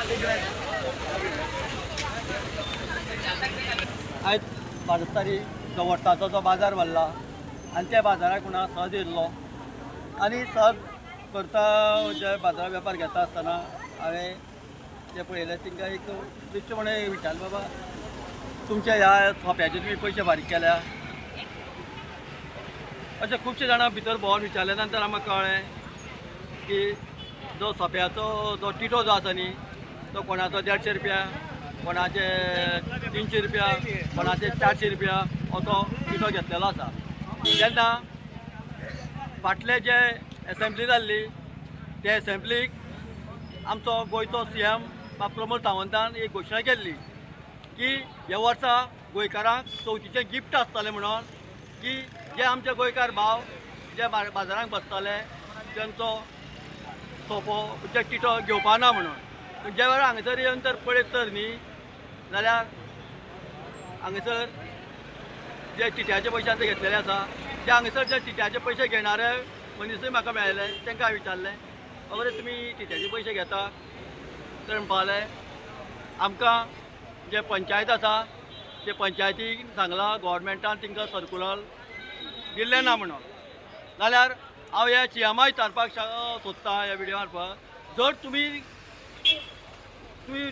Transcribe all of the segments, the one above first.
आयज 12 तारीख जो वर्साचो जो बाजार भरला आनी त्या बाजाराक म्हणा सहज येयल्लो आनी सहज करता जे बाजारात वेपार घेता आसतना हांवें जे पळयलें तांकां एक बेश्टे म्हणून विचारलें बाबा तुमच्या ह्या सोप्याचे तुमी पयशे फारीक केल्या अशें खुबशे जाणां भितर भोंवून विचारले नंतर आमकां कळ्ळें की जो सोप्याचो जो टिटो जो आसा न्ही तो कोणाचो 150 रुपया, कोणाचे 300 रुपया, कोणाचे 400 रुपया असो टिटो घेतलेलो आसा. तेन्ना फाटले जे एसेंब्ली जाल्ली ते एसेंब्लीक आमचो गोंयचो CM प्रमोद सावंतान एक घोशणा केल्ली की ह्या वर्सा गोंयकारांक चवथीचें गिफ्ट आसतलें म्हणून की जे आमचे गोंयकार भाव जे बाजारांत बसताले तांचो सोपो जे टिटो घेवपा ना म्हणून ज्या वेळार हांगासर येवन तर पळयत तर न्ही जाल्यार हांगासर जे टिट्याचे पयशे ते घेतलेले आसा ते हांगासर जे टिट्याचे पयशे घेणारे मनीसय म्हाका मेळ्ळे तांकां विचारलें अरे तुमी टिट्याचे पयशे घेता तर म्हणपा लागले आमकां जे पंचायत आसा ते पंचायतीक सांगलां गव्हर्मेंटान तांकां सर्कुलर दिल्लें ना म्हणून. जाल्यार हांव ह्या CMाक विचारपाक सोदतां ह्या विडियो मार्फत जर तुमी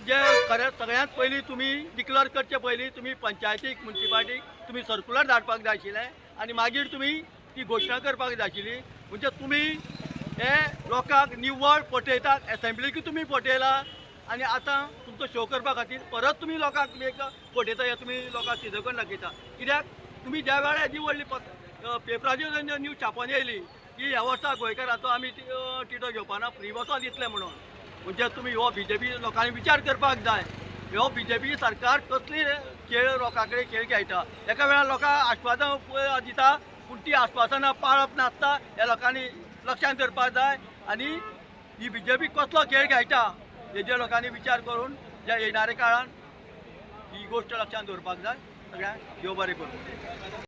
जे खरेंच सगळ्यांत पयलीं तुमी डिक्लेअर करचे पयलीं तुमी पंचायतीक म्युनिसिपालिटीक तुमी सर्कुलर धाडपाक जाय आशिल्लें आनी मागीर तुमी ती घोशणा करपाक जाय आशिल्ली. म्हणजे तुमी हे लोकांक निव्वळ फटयतात एसेंब्लीक तुमी फटयला आनी आतां तुमचो शो करपा खातीर परत तुमी लोकांक एक फटयता हे तुमी लोकांक सिद्ध करून दाखयता. कित्याक तुमी ज्या वेळार येदी व्हडली पेपराचेर न्यूज छापून येयली की ह्या वर्सा गोंयकाराचो आमी टिटो घेवपाना फ्री बसो दितले म्हणून. म्हणजे तुमी हो BJP लोकांनी विचार करपाक जाय हो BJP सरकार कसली खेळ लोकां कडेन खेळ खेळटा. एका वेळार लोकांक आश्वासनां दिता पूण ती आश्वासनां पाळप नासता हे लोकांनी लक्षांत दवरपाक जाय आनी ही BJP कसलो खेळ खेळटा हेजे लोकांनी विचार करून जे येणाऱ्या काळान ही गोश्ट लक्षांत दवरपाक जाय. सगळ्यांक देव बरें करूं.